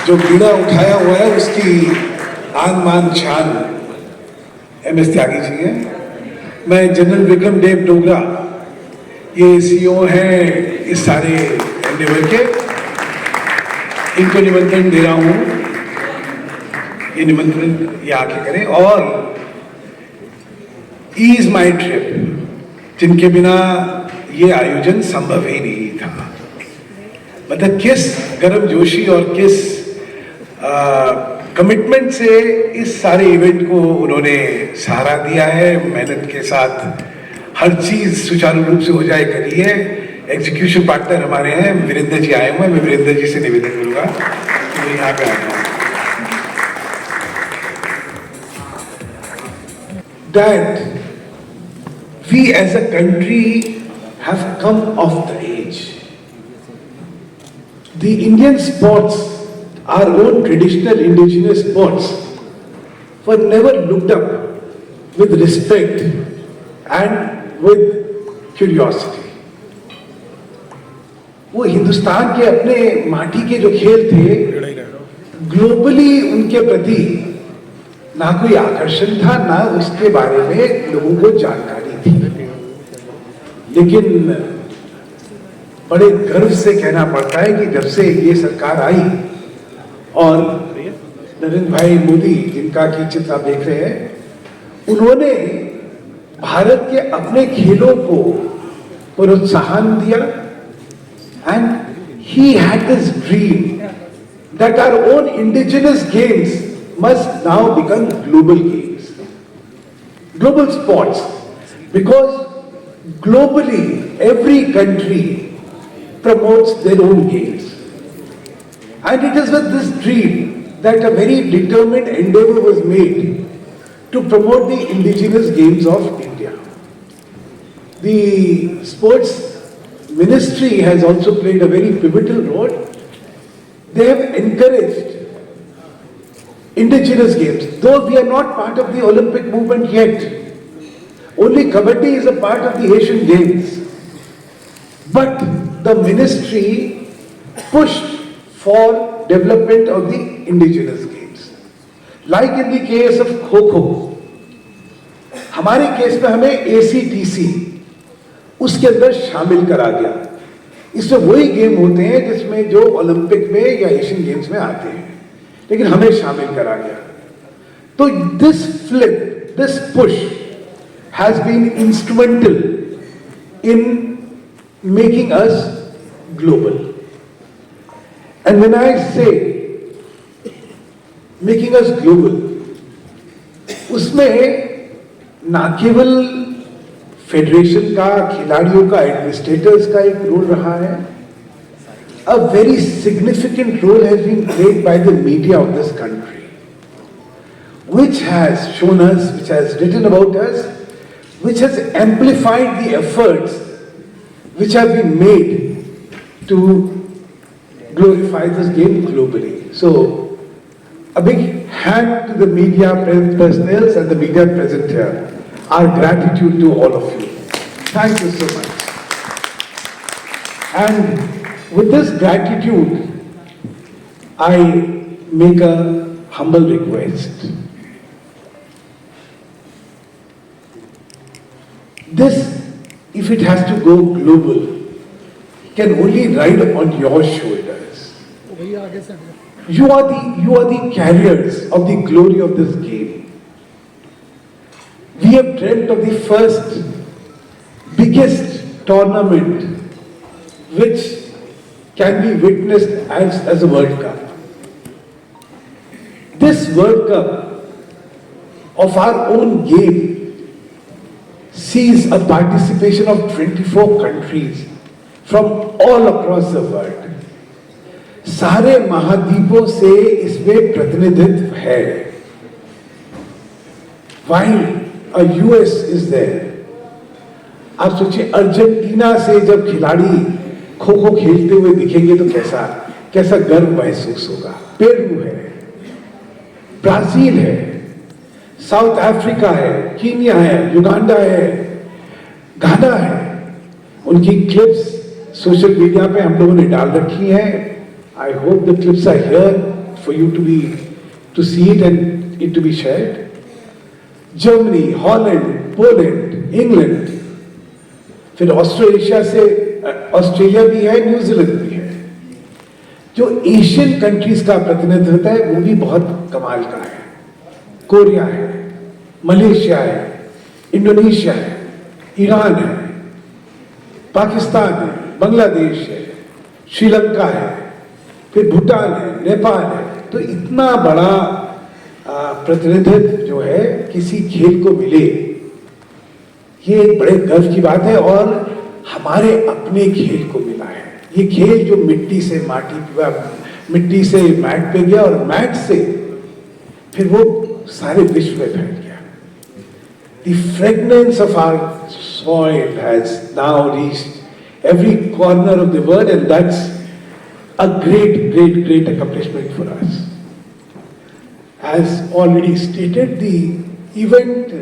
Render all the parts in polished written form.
जो बीड़ा उठाया हुआ है उसकी आन मान शान MS त्यागी जी हैं। मैं जनरल विक्रम देव डोगरा, ये CEO हैं इस सारे एंडेवर के, इनको निमंत्रण दे रहा हूँ, ये निमंत्रण ये आके करें। और ईज माई ट्रिप, जिनके बिना ये आयोजन संभव ही नहीं था। मतलब किस गर्मजोशी और किस कमिटमेंट से इस सारे इवेंट को उन्होंने सहारा दिया है, मेहनत के साथ हर चीज सुचारू रूप से हो जाए करी है। एग्जीक्यूशन पार्टनर हमारे हैं, वीरेंद्र जी आए हुए हैं, मैं वीरेंद्र जी से निवेदन करूंगा कि वो यहाँ पे आ जाए। That we as a country have come of the age. The Indian sports, our own traditional indigenous sports, were never looked up with respect and with curiosity. वो हिंदुस्तान के अपने माटी के जो खेल थे, ग्लोबली उनके प्रति ना कोई आकर्षण था, ना उसके बारे में लोगों को जानकारी थी। लेकिन बड़े गर्व से कहना पड़ता है कि जब से ये सरकार आई और नरेंद्र भाई मोदी, जिनका की चित्र आप देख रहे हैं, उन्होंने भारत के अपने खेलों को प्रोत्साहन दिया। And he had this dream that our own indigenous games must now become global games, global sports, because globally every country promotes their own games. And it is with this dream that a very determined endeavor was made to promote the indigenous games of India. The sports ministry has also played a very pivotal role. They have encouraged indigenous games, though we are not part of the Olympic movement yet. Only Kabaddi is a part of the Asian Games. But the ministry pushed for development of the indigenous games. Like in the case of Kho-Kho, हमारे case में हमें ACTC उसके अंदर शामिल करा गया। इसमें वही गेम होते हैं जिसमें जो ओलंपिक में या एशियन गेम्स में आते हैं, लेकिन हमें शामिल करा गया। तो this flip, this push has been instrumental in making us global. And when I say making us global, उसमें ना केवल फेडरेशन का, खिलाड़ियों का, एडमिनिस्ट्रेटर्स का एक रोल रहा है, a very significant role has been played by the media of this country, which has shown us, which has written about us, which has amplified the efforts which have been made to glorify this game globally. So, a big hand to the media personnel and the media present here. Our gratitude to all of you. Thank you so much. And with this gratitude, I make a humble request. This, if it has to go global, can only ride on your shoulders. You are the carriers of the glory of this game. We have dreamt of the first, biggest tournament which can be witnessed as a World Cup. This World Cup of our own game sees a participation of 24 countries from all across the world. सारे महाद्वीपों से इसमें प्रतिनिधित्व है। While a US is there, आप सोचिए Argentina से जब खिलाड़ी खो खो खेलते हुए दिखेंगे तो कैसा गर्व महसूस होगा। पेरू है, ब्राजील है, साउथ अफ्रीका है, कीनिया है, युगांडा है, घाना है। उनकी क्लिप्स सोशल मीडिया पे हम लोगों ने डाल रखी हैं। I hope the clips are here for you to see it and it to be shared. Germany, Holland, Poland, England, फिर ऑस्ट्रेलिया से ऑस्ट्रेलिया भी है, न्यूजीलैंड भी है। जो एशियन कंट्रीज का प्रतिनिधित्व होता है वो भी बहुत कमाल का है। कोरिया है, मलेशिया है, इंडोनेशिया है, ईरान है, पाकिस्तान है, बांग्लादेश है, श्रीलंका है, फिर भूटान है, नेपाल है। तो इतना बड़ा प्रतिनिधित्व जो है किसी खेल को मिले, ये एक बड़े गर्व की बात है। और हमारे अपने खेल को मिला है। ये खेल जो मिट्टी से मैट पे गया और मैट से फिर वो सारे विश्व में फैल गया। The fragrance of our soil has now reached every corner of the world, and that's a great accomplishment for us. As already stated, the event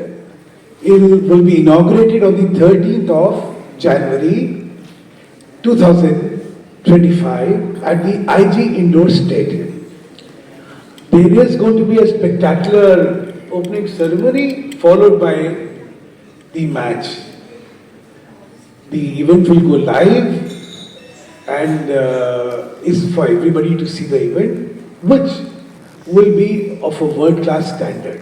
will be inaugurated on the 13th of January 2025 at the IG Indoor Stadium. There is going to be a spectacular opening ceremony followed by the match. The event will go live and is for everybody to see the event, which will be of a world-class standard.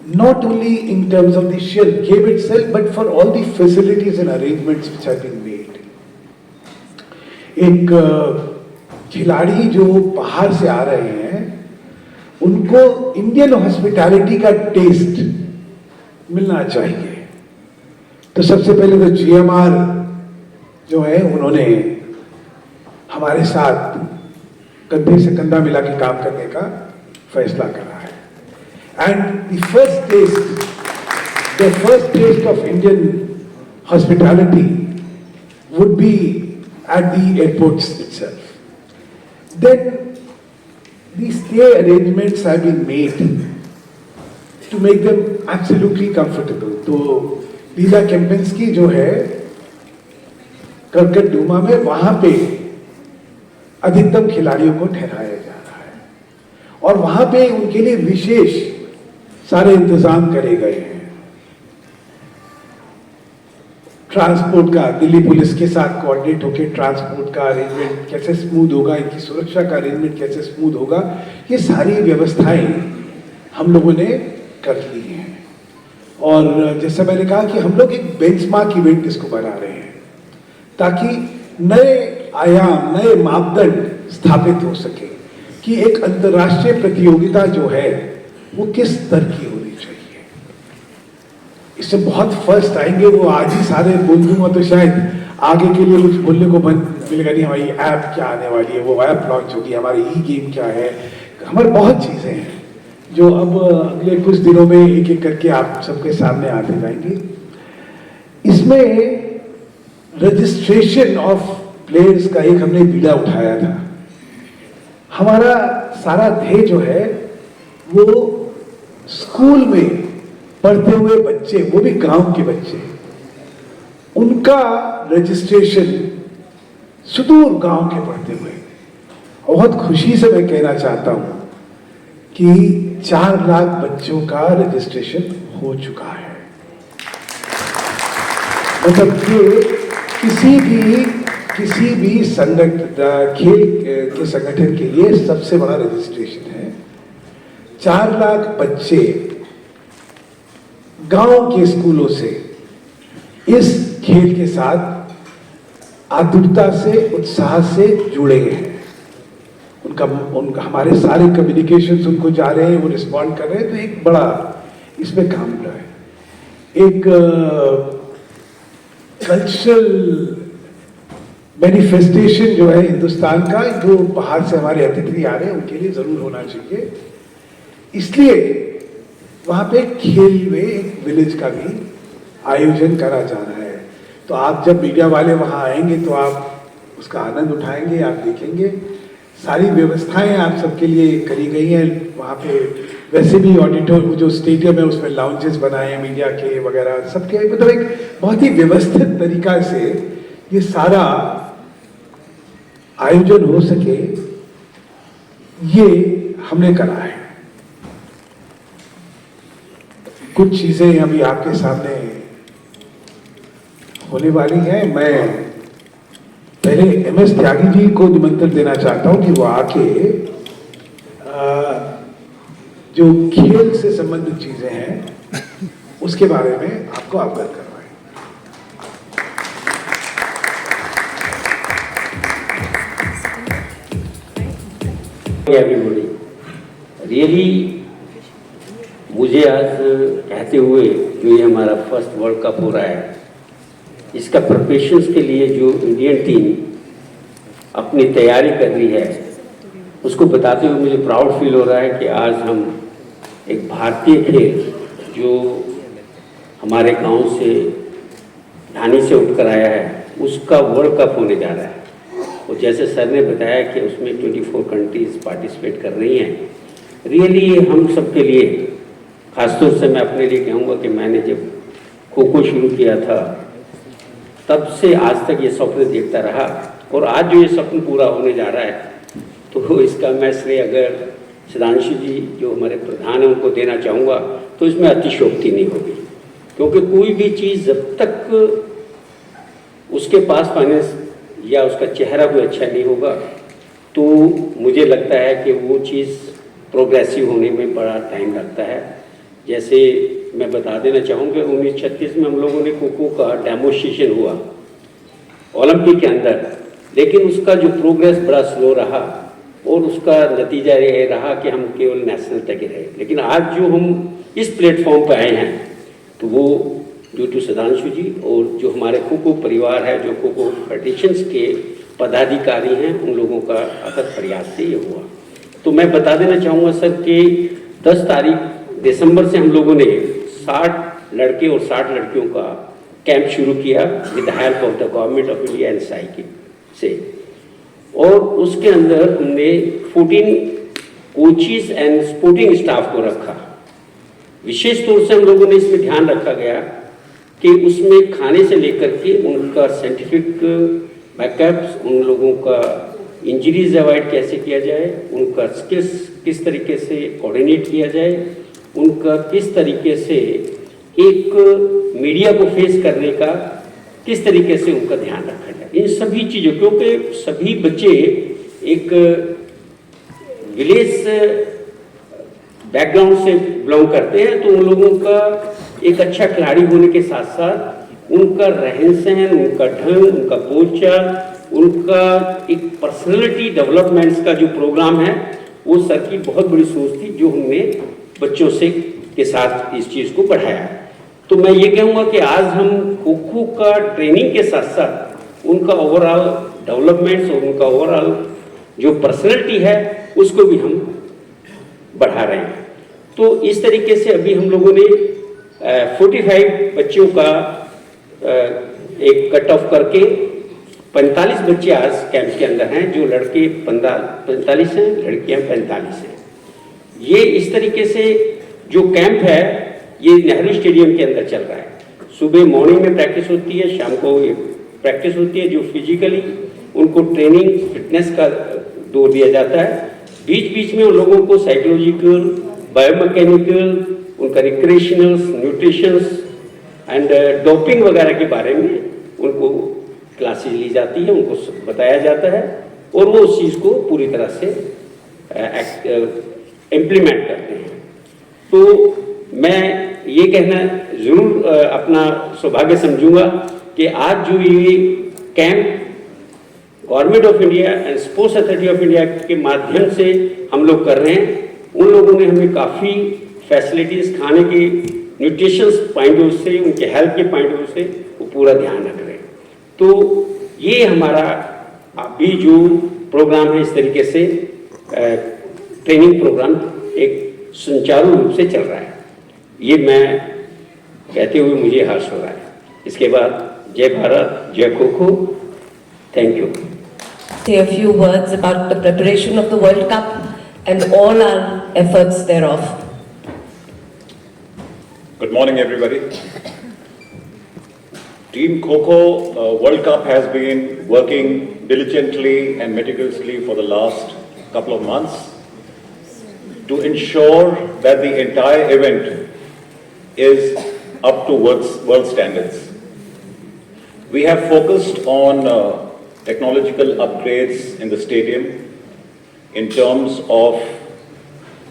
Not only in terms of the sheer game itself, but for all the facilities and arrangements which have been made. एक खिलाड़ी जो बाहर से आ रहे हैं, उनको Indian hospitality का test मिलना चाहिए। तो सबसे पहले तो GMR जो है उन्होंने हमारे साथ कंधे से कंधा मिला के काम करने का फैसला करा है। And the first test of Indian hospitality would be at the airports itself. Then the stay arrangements have been made to make them absolutely comfortable. तो लीला केम्पिंस्की जो है करकट डूमा में, वहां पे अधिकतम खिलाड़ियों को ठहराया जा रहा है और वहां पे उनके लिए विशेष सारे इंतजाम करे गए हैं। ट्रांसपोर्ट का दिल्ली पुलिस के साथ कोऑर्डिनेट होकर ट्रांसपोर्ट का अरेंजमेंट कैसे स्मूथ होगा, इनकी सुरक्षा का अरेंजमेंट कैसे स्मूथ होगा, ये सारी व्यवस्थाएं हम लोगों ने कर ली हैं। और जैसे मैंने कहा कि हम लोग एक बेंचमार्क इवेंट इसको बना रहे हैं ताकि नए आयाम, नए मापदंड स्थापित हो सके कि एक अंतर्राष्ट्रीय प्रतियोगिता जो है वो किस स्तर की होनी चाहिए। इससे बहुत फर्स्ट आएंगे, वो आज ही सारे बोल दूंगा तो शायद आगे के लिए कुछ बोलने को मिलेगा नहीं। हमारी ऐप क्या आने वाली है, वो ऐप लॉन्च होगी, हमारी गेम क्या है, हमारी बहुत चीजें हैं जो अब अगले कुछ दिनों में एक एक करके आप सबके सामने आते जाएंगे। इसमें रजिस्ट्रेशन ऑफ प्लेयर्स का एक हमने बीड़ा उठाया था। हमारा सारा ध्येय जो है वो स्कूल में पढ़ते हुए बच्चे, वो भी गांव के बच्चे, उनका रजिस्ट्रेशन सुदूर गांव के पढ़ते हुए। बहुत खुशी से मैं कहना चाहता हूं कि 4 लाख बच्चों का रजिस्ट्रेशन हो चुका है। मतलब कि किसी भी खेल के संगठन के लिए सबसे बड़ा रजिस्ट्रेशन है। 4 लाख बच्चे गांव के स्कूलों से इस खेल के साथ आतुरता से, उत्साह से जुड़े हैं। उनका हमारे सारे कम्युनिकेशंस उनको जा रहे हैं, वो रिस्पॉन्ड कर रहे हैं। तो एक बड़ा इसमें काम रहा है। एक कल्चरल मैनिफेस्टेशन जो है हिंदुस्तान का, जो बाहर से हमारे अतिथि आ रहे हैं उनके लिए जरूर होना चाहिए। इसलिए वहां पे खेल में एक विलेज का भी आयोजन करा जा रहा है। तो आप जब मीडिया वाले वहां आएंगे तो आप उसका आनंद उठाएंगे, आप देखेंगे सारी व्यवस्थाएं आप सबके लिए करी गई हैं। वहाँ पे वैसे भी ऑडिटोरियम जो स्टेडियम है उसमें लाउंजेस बनाए हैं मीडिया के वगैरह सबके, मतलब एक बहुत ही व्यवस्थित तरीका से ये सारा आयोजन हो सके। ये हमने करा है। कुछ चीजें अभी आपके सामने होने वाली हैं। मैं पहले MS त्यागी जी को निमंत्रण देना चाहता हूं कि वो आके जो खेल से संबंधित चीजें हैं उसके बारे में आपको अवगत करवाएं। एवरीबॉडी, रियली मुझे आज कहते हुए जो ये हमारा फर्स्ट वर्ल्ड कप हो रहा है, इसका प्रिपरेशंस के लिए जो इंडियन टीम अपनी तैयारी कर रही है, उसको बताते हुए मुझे प्राउड फील हो रहा है कि आज हम एक भारतीय खेल जो हमारे गांव से ढानी से उठकर आया है, उसका वर्ल्ड कप होने जा रहा है। और जैसे सर ने बताया कि उसमें 24 कंट्रीज पार्टिसिपेट कर रही हैं, रियली हम सबके लिए, खासतौर से मैं अपने लिए कहूँगा कि मैंने जब खो खो शुरू किया था तब से आज तक ये स्वप्न देखता रहा, और आज जो ये स्वप्न पूरा होने जा रहा है तो इसका मैं श्रेय अगर सुधांशु जी जो हमारे प्रधान हैं उनको देना चाहूँगा तो इसमें अतिशयोक्ति नहीं होगी, क्योंकि कोई भी चीज़ जब तक उसके पास फाइनेंस या उसका चेहरा कोई अच्छा नहीं होगा तो मुझे लगता है कि वो चीज़ प्रोग्रेसिव होने में बड़ा टाइम लगता है। जैसे मैं बता देना चाहूँगा 1936 में हम लोगों ने खो खो का डेमोस्ट्रेशन हुआ ओलंपिक के अंदर, लेकिन उसका जो प्रोग्रेस बड़ा स्लो रहा और उसका नतीजा ये रहा कि हम केवल नेशनल तक ही रहे। लेकिन आज जो हम इस प्लेटफॉर्म पर आए हैं तो वो ड्यू टू सुधांशु जी और जो हमारे खो खो परिवार है, जो खो खो फेडरेशंस के पदाधिकारी हैं, उन लोगों का अथक प्रयास से ये हुआ। तो मैं बता देना चाहूँगा सर कि 10 तारीख दिसंबर से हम लोगों ने 60 लड़के और 60 लड़कियों का कैंप शुरू किया with the help of the government of India and cycle से, और उसके अंदर हमने 14 कोचिज एंड स्पोर्टिंग स्टाफ को रखा। विशेष तौर से हम लोगों ने इसमें ध्यान रखा गया कि उसमें खाने से लेकर के उनका साइंटिफिक बैकअप्स, उन लोगों का इंजरीज अवॉइड कैसे किया जाए, उनका स्किल्स किस तरीके से कोऑर्डिनेट किया जाए, उनका किस तरीके से एक मीडिया को फेस करने का किस तरीके से उनका ध्यान रखा जाए, इन सभी चीज़ों, क्योंकि सभी बच्चे एक विलेज बैकग्राउंड से बिलोंग करते हैं, तो उन लोगों का एक अच्छा खिलाड़ी होने के साथ साथ उनका रहन सहन, उनका ढंग, उनका बोलचाल, उनका एक पर्सनैलिटी डेवलपमेंट्स का जो प्रोग्राम है वो सर की बहुत बड़ी सोच थी, जो हमने बच्चों से के साथ इस चीज़ को बढ़ाया। तो मैं ये कहूँगा कि आज हम खो खो का ट्रेनिंग के साथ साथ उनका ओवरऑल डेवलपमेंट्स और उनका ओवरऑल जो पर्सनैलिटी है उसको भी हम बढ़ा रहे हैं। तो इस तरीके से अभी हम लोगों ने 45 बच्चों का एक कट ऑफ करके 45 बच्चे आज कैंप के अंदर हैं, जो लड़के 45 हैं, लड़कियां 45 हैं। ये इस तरीके से जो कैंप है ये नेहरू स्टेडियम के अंदर चल रहा है। सुबह मॉर्निंग में प्रैक्टिस होती है, शाम को प्रैक्टिस होती है, जो फिजिकली उनको ट्रेनिंग फिटनेस का दौर दिया जाता है। बीच बीच में उन लोगों को साइकोलॉजिकल, बायोमैकेनिकल, उनका रिक्रिएशनल, न्यूट्रिशंस एंड डोपिंग वगैरह के बारे में उनको क्लासेस ली जाती है, उनको बताया जाता है और वो उस चीज़ को पूरी तरह से इम्प्लीमेंट करते हैं। तो मैं ये कहना ज़रूर अपना सौभाग्य समझूंगा कि आज जो ये camp government of India and sports authority of India के माध्यम से हम लोग कर रहे हैं, उन लोगों ने हमें काफ़ी फैसिलिटीज़, खाने की न्यूट्रिशंस पॉइंट ऑफ से, उनके हेल्थ के पॉइंट ऑफ से वो पूरा ध्यान रख रहे हैं। तो ये हमारा अभी जो प्रोग्राम है इस तरीके से ट्रेनिंग प्रोग्राम एक सुचारू रूप से चल रहा है, ये मैं कहते हुए मुझे हर्ष हो रहा है। इसके बाद जय भारत, जय kho kho, thank you. Say a few words about the preparation of the World Cup and all our efforts thereof. Good morning, everybody. Team Kho-Kho World Cup has been working diligently and meticulously for the last couple of months. to ensure that the entire event is up to world standards. We have focused on technological upgrades in the stadium in terms of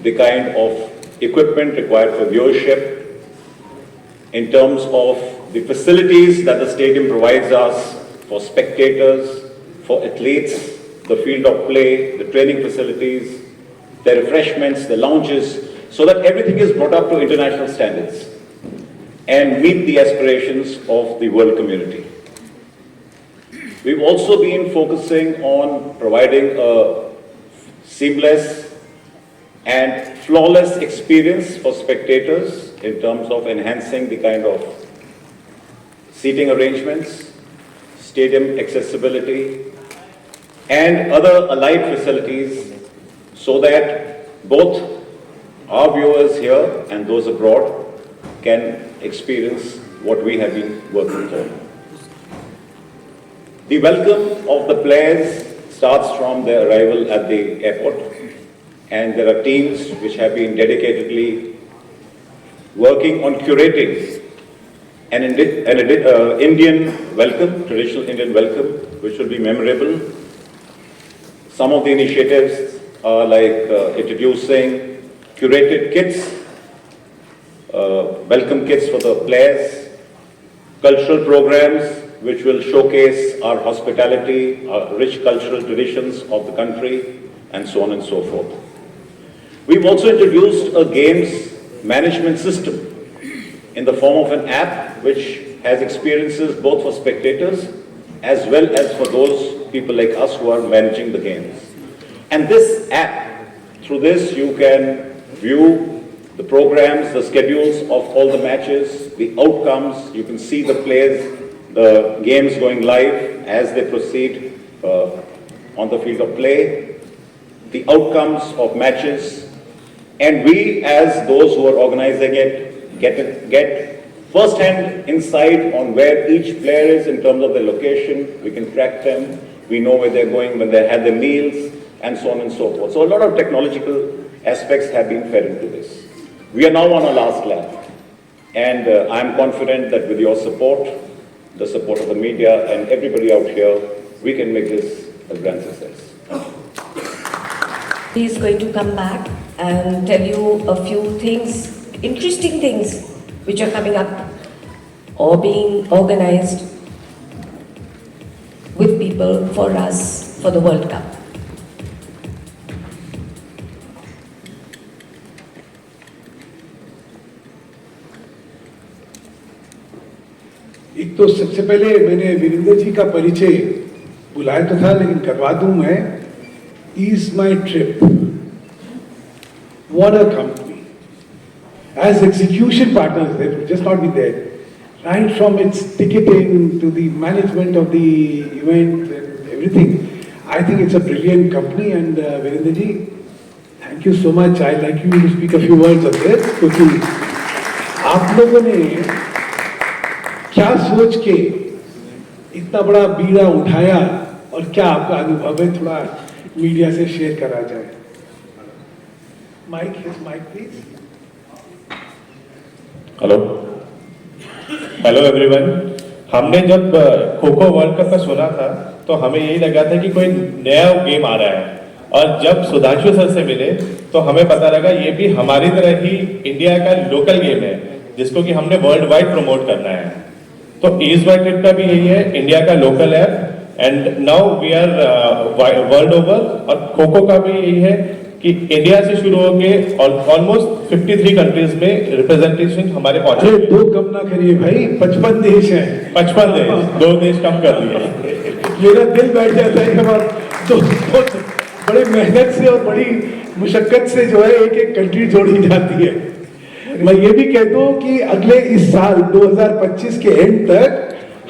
the kind of equipment required for viewership, in terms of the facilities that the stadium provides us for spectators, for athletes, the field of play, the training facilities, the refreshments, the lounges, so that everything is brought up to international standards and meet the aspirations of the world community. We've also been focusing on providing a seamless and flawless experience for spectators in terms of enhancing the kind of seating arrangements, stadium accessibility, and other allied facilities so that both our viewers here and those abroad can experience what we have been working for. The welcome of the players starts from their arrival at the airport, and there are teams which have been dedicatedly working on curating an Indian welcome, traditional Indian welcome, which will be memorable. Some of the initiatives are like introducing curated kits, welcome kits for the players, cultural programs which will showcase our hospitality, our rich cultural traditions of the country, and so on and so forth. We've also introduced a games management system in the form of an app which has experiences both for spectators as well as for those people like us who are managing the games. And this app, through this you can view the programs, the schedules of all the matches, the outcomes, you can see the players, the games going live as they proceed on the field of play, the outcomes of matches, and we as those who are organizing it get first-hand insight on where each player is in terms of their location. We can track them, we know where they're going when they have their meals, and so on and so forth. So a lot of technological aspects have been fed into this. We are now on our last lap, and I'm confident that with your support, the support of the media and everybody out here, we can make this a grand success. He is going to come back and tell you a few things, interesting things, which are coming up or being organized with people for us for the World Cup. एक तो सबसे पहले मैंने वीरेंद्र जी का परिचय बुलाया तो था, लेकिन करवा दूं मैं. Is my trip. What a company. As execution partners, they will just not be there. Right from its ticketing to the management of the event and everything. I think it's a brilliant company, and Virendra ji, thank you so much. I'd like you to speak a few words of this, क्योंकि आप लोगों ने क्या सोच के इतना बड़ा बीड़ा उठाया और क्या आपका अनुभव है, थोड़ा मीडिया से शेयर करा जाए. Mic, his mic please. Hello everyone. हमने जब खो खो वर्ल्ड कप का सुना था तो हमें यही लगा था कि कोई नया गेम आ रहा है, और जब सुधांशु सर से मिले तो हमें पता लगा ये भी हमारी तरह ही इंडिया का लोकल गेम है जिसको कि हमने वर्ल्ड वाइड प्रमोट करना है. तो ईज माई ट्रिप का भी यही है, इंडिया का local app, and now we are world over. और खो खो का भी यही है कि इंडिया से शुरू होके ऑलमोस्ट 53 कंट्रीज में रिप्रेजेंटेशन हमारे पहुंचे. दो कम ना करिए भाई, 55 देश हैं. 55 देश, 2 देश कम कर दिए. मेरा दिल बैठ जाता है कि तो बड़े मेहनत से और बड़ी मुशक्कत से जो है एक एक कंट्री जोड़ी जाती है. मैं ये भी कह दूं कि अगले इस साल 2025 के एंड तक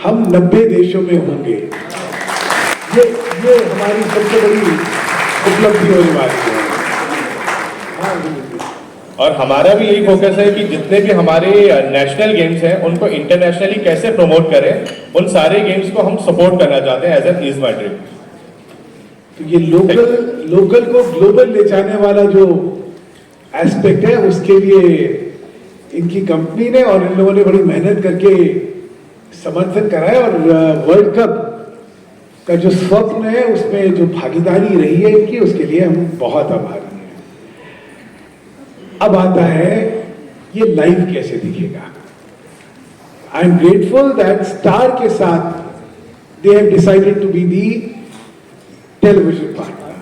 हम 90 देशों में होंगे. ये हमारी सबसे बड़ी उपलब्धि होने वाली है. और हमारा भी यही फोकस है कि जितने भी हमारे नेशनल गेम्स हैं उनको इंटरनेशनली कैसे प्रमोट करें, उन सारे गेम्स को हम सपोर्ट करना चाहते हैं as an Ease My Trip. तो ये लोकल को ग्लोबल ले जाने वाला जो एस्पेक्ट है, उसके लिए इनकी कंपनी ने और इन लोगों ने बड़ी मेहनत करके समर्थन करा है। और वर्ल्ड कप का जो स्वप्न है उसमें जो भागीदारी रही है इनकी, उसके लिए हम बहुत आभारी हैं। अब आता है ये लाइव कैसे दिखेगा। I am grateful that Star के साथ they have decided to be the television partner.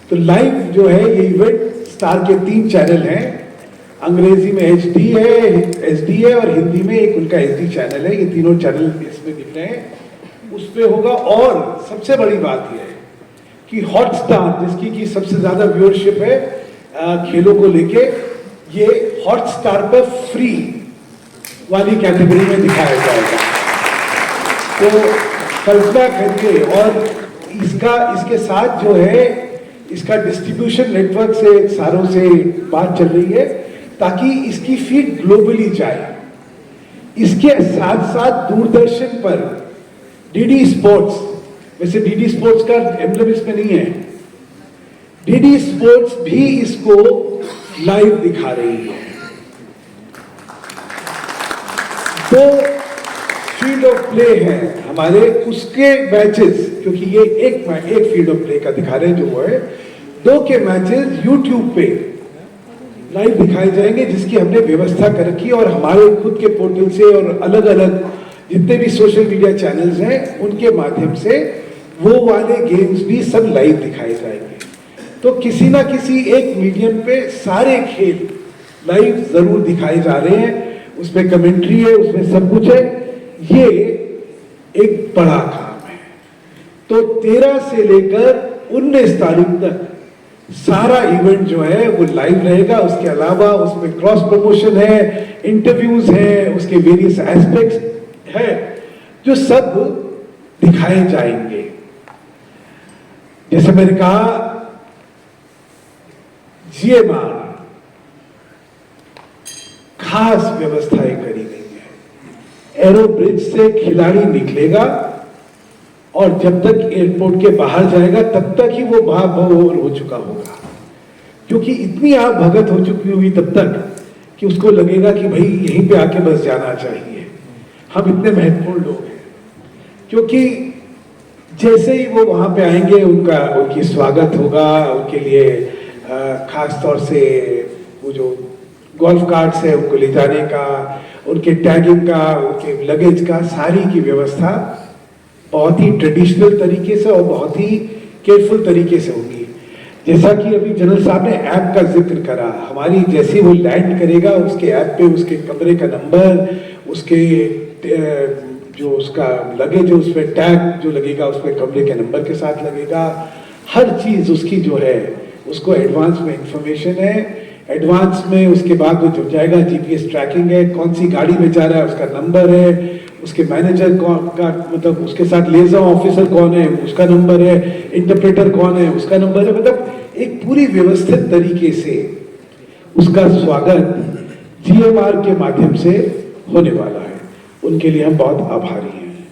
तो लाइव जो है ये इवेंट स्टार के 3 चैनल हैं, अंग्रेजी में HD है और हिंदी में एक उनका SD चैनल है। ये तीनों चैनल इसमें दिख रहे हैं, उस पे होगा। और सबसे बड़ी बात यह है कि हॉटस्टार, जिसकी की सबसे ज्यादा व्यूअरशिप है खेलों को लेके, ये हॉटस्टार पर फ्री वाली कैटेगरी में दिखाया जाएगा। तो कल्पना करिए, और इसके साथ जो है इसका डिस्ट्रीब्यूशन नेटवर्क से सारों से बात चल रही है ताकि इसकी फीड ग्लोबली जाए। इसके साथ साथ दूरदर्शन पर डीडी स्पोर्ट्स, वैसे डीडी स्पोर्ट्स का एम्ब्लम इसमें नहीं है, डीडी स्पोर्ट्स भी इसको लाइव दिखा रही है। तो फील्ड ऑफ प्ले है हमारे, उसके मैचेस, क्योंकि ये एक फील्ड ऑफ प्ले का दिखा रहे हैं जो वो है, 2 के मैचेस यूट्यूब पे लाइव दिखाए जाएंगे, जिसकी हमने व्यवस्था कर रखी है। और हमारे खुद के पोर्टल से और अलग अलग जितने भी सोशल मीडिया चैनल्स हैं उनके माध्यम से वो वाले गेम्स भी सब लाइव दिखाए जाएंगे। तो किसी ना किसी एक मीडियम पे सारे खेल लाइव जरूर दिखाए जा रहे हैं, उसमें कमेंट्री है, उसमें सब कुछ है। ये एक बड़ा काम है। तो 13 से लेकर 19 तारीख तक सारा इवेंट जो है वो लाइव रहेगा। उसके अलावा उसमें क्रॉस प्रमोशन है, इंटरव्यूज है, उसके वेरियस एस्पेक्ट्स है जो सब दिखाए जाएंगे। जैसे मैंने कहा, GMR खास व्यवस्थाएं करी गई है। एरो ब्रिज से खिलाड़ी निकलेगा और जब तक एयरपोर्ट के बाहर जाएगा तब तक ही वो भाव हो चुका होगा, क्योंकि इतनी आग भगत हो चुकी हुई तब तक कि उसको लगेगा कि भाई यहीं पे आके बस जाना चाहिए, हम इतने महत्वपूर्ण लोग हैं। क्योंकि जैसे ही वो वहां पे आएंगे उनकी स्वागत होगा, उनके लिए खास तौर से वो जो गोल्फ कार्ट्स है उनको ले जाने का, उनके टैगिंग का, उनके लगेज का, सारी की व्यवस्था बहुत ही ट्रेडिशनल तरीके से और बहुत ही केयरफुल तरीके से होगी। जैसा कि अभी जनरल साहब ने ऐप का जिक्र करा, हमारी जैसे वो लैंड करेगा उसके ऐप पे उसके कमरे का नंबर, उसके जो उसका लगेज है उस पर टैग जो लगेगा उस पर कमरे के नंबर के साथ लगेगा। हर चीज उसकी जो है उसको एडवांस में इंफॉर्मेशन है, एडवांस में उसके बाद वो जुड़ जाएगा। GPS ट्रैकिंग है, कौन सी गाड़ी में जा रहा है उसका नंबर है, उसके मैनेजर कौन का, मतलब उसके साथ लिएजन ऑफिसर कौन है उसका नंबर है, इंटरप्रेटर कौन है उसका नंबर है। मतलब एक पूरी व्यवस्थित तरीके से उसका स्वागत GMR के माध्यम से होने वाला है। उनके लिए हम बहुत आभारी हैं।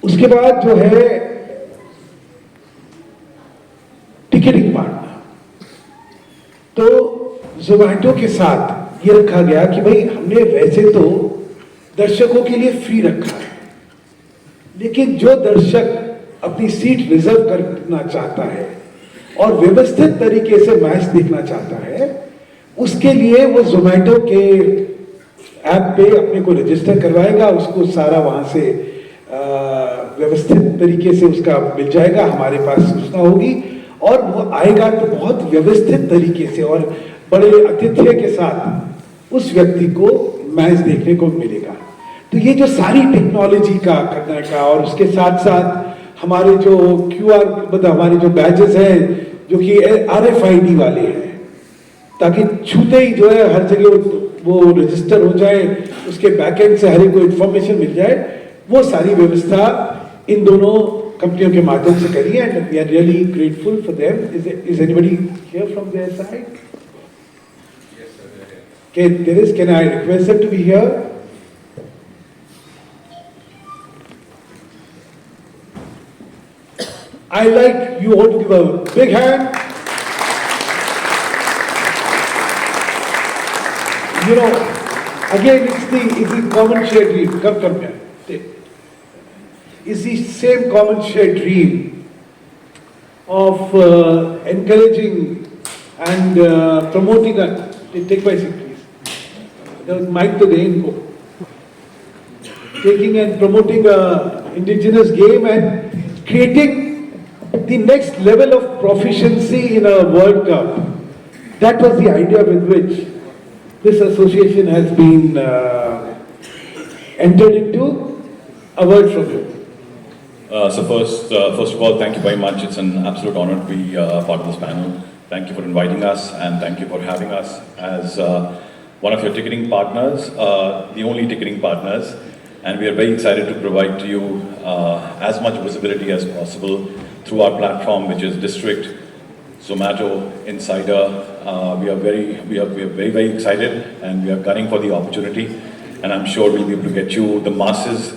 उसके बाद जो है टिकटिंग पार्टनर, तो जोमैटो के साथ ये रखा गया कि भाई हमने वैसे तो दर्शकों के लिए फ्री रखा है, लेकिन जो दर्शक अपनी सीट रिजर्व करना चाहता है और व्यवस्थित तरीके से मैच देखना चाहता है, उसके लिए वो जोमैटो के ऐप पे अपने को रजिस्टर करवाएगा, उसको सारा वहां से व्यवस्थित तरीके से उसका मिल जाएगा, हमारे पास सूचना होगी और वो आएगा तो बहुत व्यवस्थित तरीके से और बड़े आतिथ्य के साथ उस व्यक्ति को मैच देखने को मिलेगा। तो ये जो सारी टेक्नोलॉजी का करने का और उसके साथ साथ हमारे जो QR, मतलब हमारे जो बैजेस हैं जो कि RFID वाले हैं, ताकि छूते ही जो है हर जगह वो रजिस्टर हो जाए, उसके बैकएंड से हर एक को इंफॉर्मेशन मिल जाए, वो सारी व्यवस्था इन दोनों कंपनियों के माध्यम से करी है। And we are really grateful for them. Is anybody here from their side? Can I request them to be here? I like you all to give a big hand you know, again, it's the common shared dream. Come here. It's the same common shared dream of encouraging and promoting a. Take my seat, please. The mic to the info. Taking and promoting a indigenous game and creating the next level of proficiency in a World Cup. That was the idea with which this association has been entered into. A word from you. So first of all, thank you very much. It's an absolute honor to be part of this panel. Thank you for inviting us, and thank you for having us as one of your ticketing partners, the only ticketing partners. And we are very excited to provide to you as much visibility as possible through our platform, which is District, Zomato, Insider. We are very excited, and we are gunning for the opportunity. And I'm sure we'll be able to get you the masses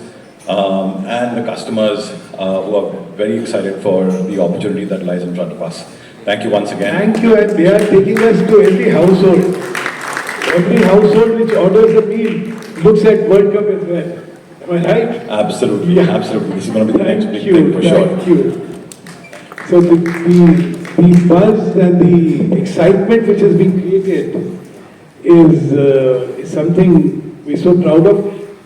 and the customers who are very excited for the opportunity that lies in front of us. Thank you once again. Thank you, and they are taking us to every household. Every household which orders a meal looks at World Cup as well. Am I right? Absolutely, Yeah. absolutely. This is going to be the next big Thank you, thing for sure. Thank you. So the buzz and the excitement which has been created is something we're so proud of.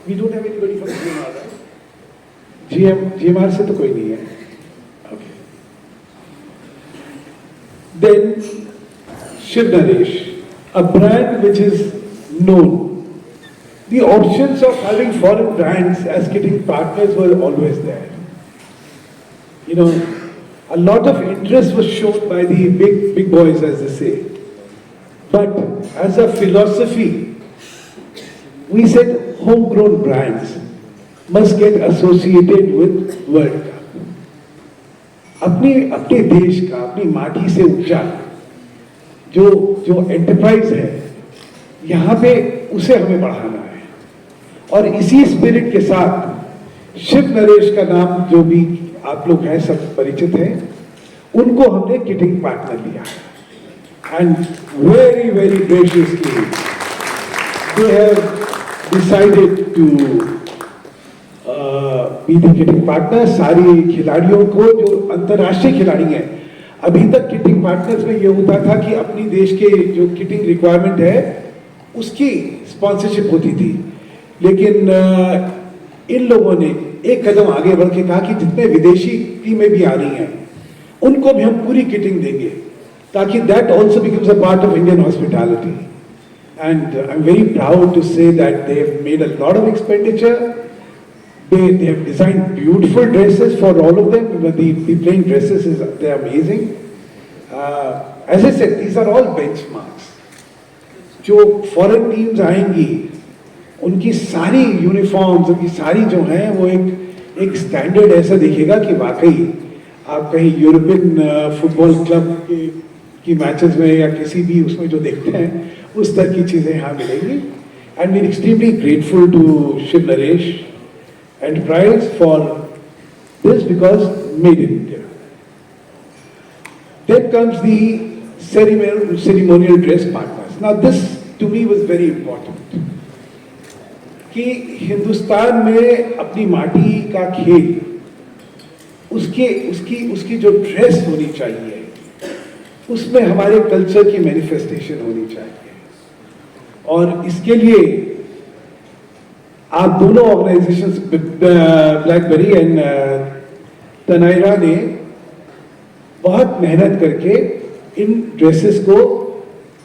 We don't have anybody from GMR, right? GMR से तो कोई नहीं है. Okay. Then Shiv Naresh, a brand which is known. The options of having foreign brands as kitting partners were always there. You know, a lot of interest was shown by the big boys, as they say. But as a philosophy, we said homegrown brands must get associated with World Cup. अपने देश का, अपनी माटी से उपजा जो enterprise है, यहाँ पे उसे हमें बढ़ाना है. और इसी स्पिरिट के साथ शिव नरेश का नाम जो भी आप लोग हैं सब परिचित हैं, उनको हमने किटिंग पार्टनर लिया and very graciously they have decided to be the kitting partner. सारी खिलाड़ियों को जो अंतर्राष्ट्रीय खिलाड़ी हैं, अभी तक किटिंग पार्टनर्स में ये होता था कि अपनी देश के जो किटिंग रिक्वायरमेंट है उसकी स्पॉन्सरशिप होती थी. लेकिन इन लोगों ने एक कदम आगे बढ़ के कहा कि जितने विदेशी टीमें भी आ रही हैं उनको भी हम पूरी किटिंग देंगे, ताकि that also becomes a part of Indian hospitality. And I am very proud to say that they have made a lot of expenditure. They have designed beautiful dresses for all of them. The plain dresses they are amazing. As I said, these are all benchmarks. जो foreign teams आएंगी, उनकी सारी uniforms, उनकी सारी जो हैं वो एक स्टैंडर्ड ऐसा दिखेगा कि वाकई आप कहीं यूरोपियन फुटबॉल क्लब की मैचेस में या किसी भी उसमें जो देखते हैं उस तरह की चीज़ें यहाँ मिलेंगी. And we are extremely grateful to Shiv Naresh Enterprise for this, because made in India. Then comes the ceremonial dress partners. Now this to me was very important. कि हिंदुस्तान में अपनी माटी का खेल, उसकी जो ड्रेस होनी चाहिए, उसमें हमारे कल्चर की मैनिफेस्टेशन होनी चाहिए. और इसके लिए आप दोनों ऑर्गेनाइजेशंस ब्लैकबेरी एंड तनायरा ने बहुत मेहनत करके इन ड्रेसेस को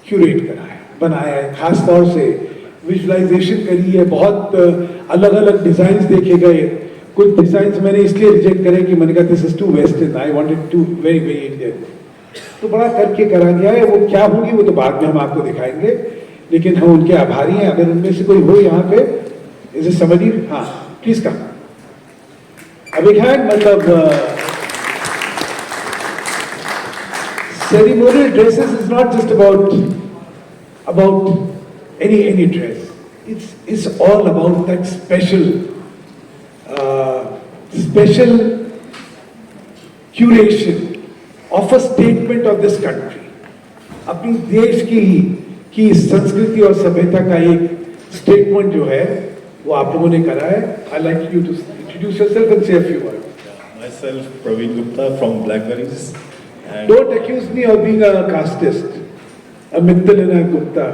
क्यूरेट बनाया है. खास तौर से विजुअलाइजेशन करी है, बहुत अलग डिजाइन्स देखे गए. कुछ डिजाइन्स मैंने इसलिए रिजेक्ट करे कि मैंने कहा this is too western, I wanted to very Indian. तो बड़ा करके करा गया है. वो क्या होगी वो तो बाद में हम आपको दिखाएंगे, लेकिन हम उनके आभारी हैं. अगर उनमें से कोई हो यहाँ पे, is it somebody? हाँ, please come. A big hand. मतलब ceremonial dresses is not just about any dress. It's all about that special curation of a statement of this country. अपनी देश की कि संस्कृति और सभ्यता का एक स्टेटमेंट जो है वो आप लोगों ने करा है। I like you to introduce yourself and say a few words. Myself, Praveen Gupta from Blackberries. And Don't accuse me of being a casteist, a Mittal and a Gupta.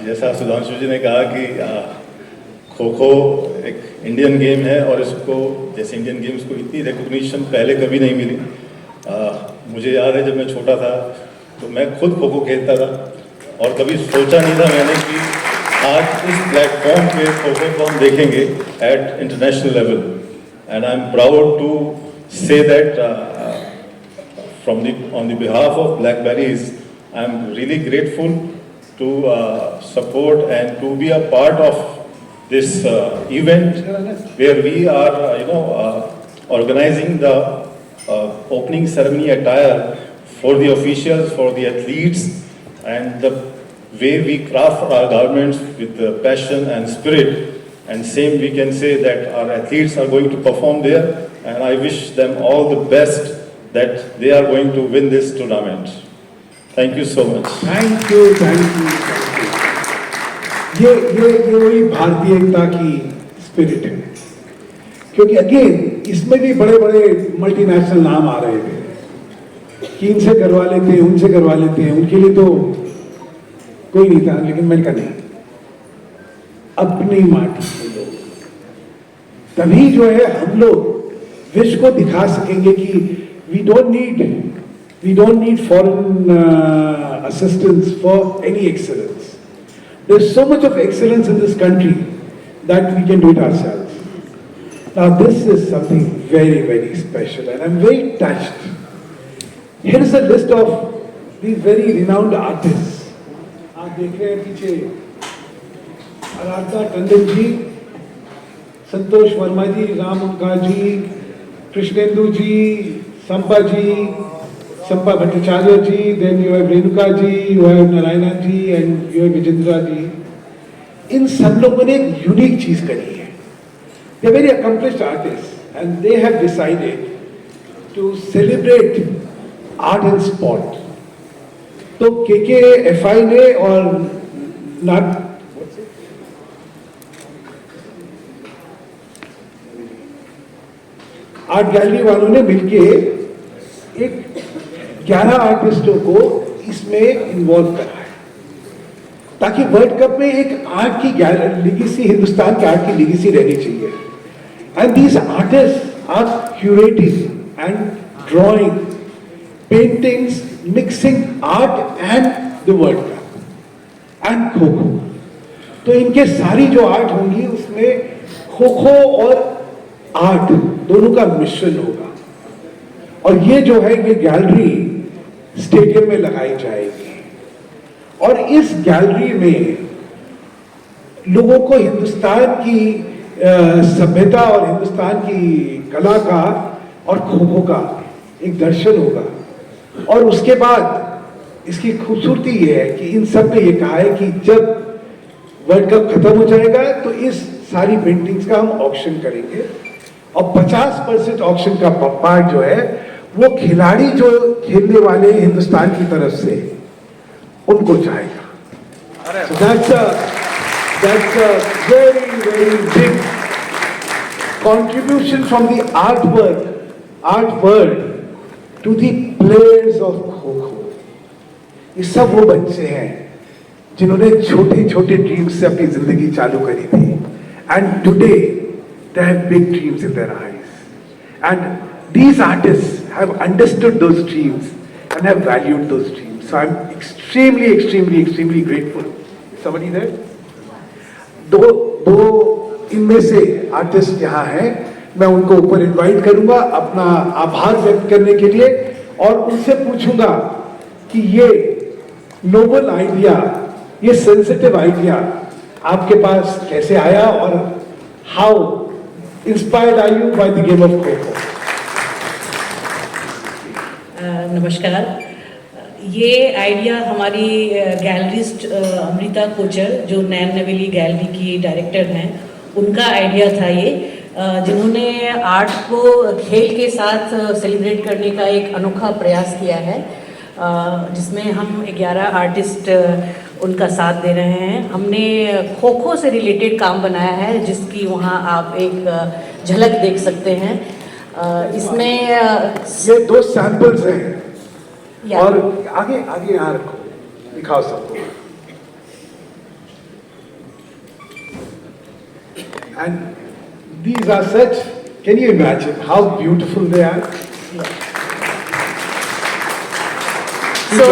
जैसा सुधांशु जी ने कहा कि खो खो एक इंडियन गेम है और इसको जैसे Indian games को इतनी रिकॉग्निशन पहले कभी नहीं मिली। मुझे याद है जब मैं छोटा था तो मैं खुद खो खो खेलता था और कभी सोचा नहीं था मैंने कि आज इस प्लेटफॉर्म पे खो खो को हम देखेंगे at international level. And I am proud to say that from the on the behalf of Blackberrys I am really grateful to support and to be a part of this event where we are, organizing the opening ceremony attire for the officials, for the athletes, and the way we craft our garments with passion and spirit. And same we can say that our athletes are going to perform there, and I wish them all the best that they are going to win this tournament. Thank you so much. Thank you thank you. ये वही भारतीय एकता की spirit है, क्योंकि again इसमें भी बड़े बड़े मल्टीनेशनल नाम आ रहे थे कि इनसे करवा लेते हैं, उनसे करवा लेते हैं, उनके लिए तो कोई नहीं था। लेकिन मैंने कहा नहीं, अपनी माटी के लोग, तभी जो है हम लोग विश्व को दिखा सकेंगे कि we don't need foreign assistance for any excellence. There's so much of excellence in this country that we can do it ourselves. Now this is something very, very special and I'm very touched. Here is a list of these very renowned artists. आप देख रहे हैं पीछे आराधना टंडन जी, संतोष वर्मा जी, राम उनका जी, कृष्णेंदु जी, संपा Bhattacharya ji, then you have Renuka ji, you have Narayana ji and you have Vijendra ji. इन सब लोगों ने एक यूनिक चीज करी है। They are very accomplished artists and they have decided to celebrate art and sport. तो KKFI ने और आर्ट गैलरी वालों ने मिलके एक 11 आर्टिस्टों को इसमें इन्वॉल्व करा है, ताकि वर्ल्ड कप में एक आर्ट की लेगेसी, हिंदुस्तान की आर्ट की लेगेसी रहनी चाहिए। And these artist are curating and drawing paintings mixing art and the world cup and kho kho. तो इनके सारी जो आर्ट होंगी उसमें खो खो और आर्ट दोनों का मिश्रण होगा। और ये जो है ये गैलरी स्टेडियम में लगाई जाएगी और इस गैलरी में लोगों को हिंदुस्तान की सभ्यता और हिंदुस्तान की कला का और खो खो का एक दर्शन होगा। और उसके बाद इसकी खूबसूरती ये है कि इन सब ने ये कहा है कि जब वर्ल्ड कप खत्म हो जाएगा तो इस सारी पेंटिंग्स का हम ऑक्शन करेंगे और 50% ऑक्शन का पार्ट जो है वो खिलाड़ी जो खेलने वाले हिंदुस्तान की तरफ से उनको जाएगा। So that's a very, very big contribution from the art world to the players of Kho-Kho. ये सब वो बच्चे हैं जिन्होंने छोटे छोटे ड्रीम्स से अपनी जिंदगी चालू करी थी and today they have big dreams in their eyes and these artists have understood those dreams and have valued those dreams. So I'm extremely grateful. Somebody there? दो इनमें से आर्टिस्ट यहाँ हैं, मैं उनको ऊपर इनवाइट करूंगा अपना आभार व्यक्त करने के लिए और उनसे पूछूंगा कि ये नोबल आइडिया, ये सेंसिटिव आइडिया आपके पास कैसे आया और how inspired are you by the game of kho kho? नमस्कार। ये आइडिया हमारी गैलरिस्ट अमृता कोचर जो नैन नवेली गैलरी की डायरेक्टर हैं उनका आइडिया था ये, जिन्होंने आर्ट को खेल के साथ सेलिब्रेट करने का एक अनोखा प्रयास किया है। जिसमें हम 11 आर्टिस्ट उनका साथ दे रहे हैं। हमने खो खो से रिलेटेड काम बनाया है, जिसकी वहाँ आप एक झलक देख सकते हैं। इसमें ये 2 सैंपल्स हैं या- और आगे आगे यहाँ रखो, दिखाओ सबको। And these are such, can you imagine how beautiful they are? सो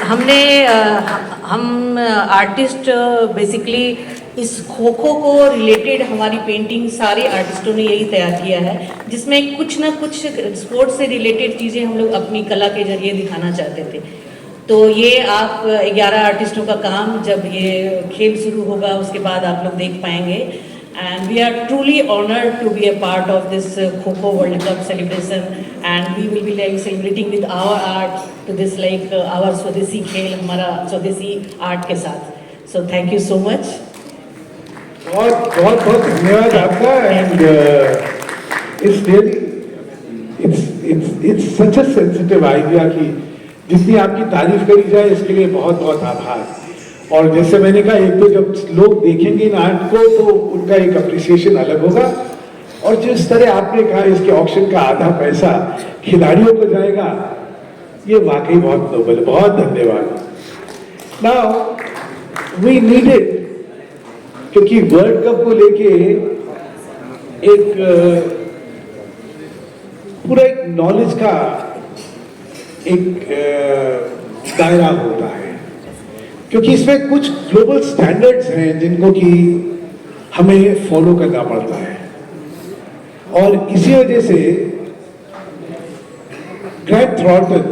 हमने हम आर्टिस्ट बेसिकली इस खो खो को रिलेटेड हमारी पेंटिंग सारे आर्टिस्टों ने यही तैयार किया है, जिसमें कुछ ना कुछ स्पोर्ट्स से रिलेटेड चीज़ें हम लोग अपनी कला के जरिए दिखाना चाहते थे। तो ये आप 11 आर्टिस्टों का काम जब ये खेल शुरू होगा उसके बाद आप लोग देख पाएंगे। And we are truly honored to be a part of this Kho-Kho World Cup celebration, and we will be like celebrating with our art to this like our स्वदेशी खेल, हमारा स्वदेशी आर्ट के साथ। So thank you so much. बहुत बहुत बहुत धन्यवाद आपका। And it's really it's such a sensitive idea कि जितनी आपकी तारीफ करी जाए इसके लिए बहुत बहुत आभार। और जैसे मैंने कहा, एक तो जब लोग देखेंगे इन आर्ट को तो उनका एक अप्रिसिएशन अलग होगा, और जिस तरह आपने कहा इसके ऑक्शन का आधा पैसा खिलाड़ियों को जाएगा, ये वाकई बहुत नोबल है। बहुत धन्यवाद। नाउ वी नीडेड, क्योंकि वर्ल्ड कप को लेके एक पूरा एक नॉलेज का एक दायरा होता है, क्योंकि इसमें कुछ ग्लोबल स्टैंडर्ड्स हैं जिनको कि हमें फॉलो करना पड़ता है। और इसी वजह से ग्रैंट थॉर्टन,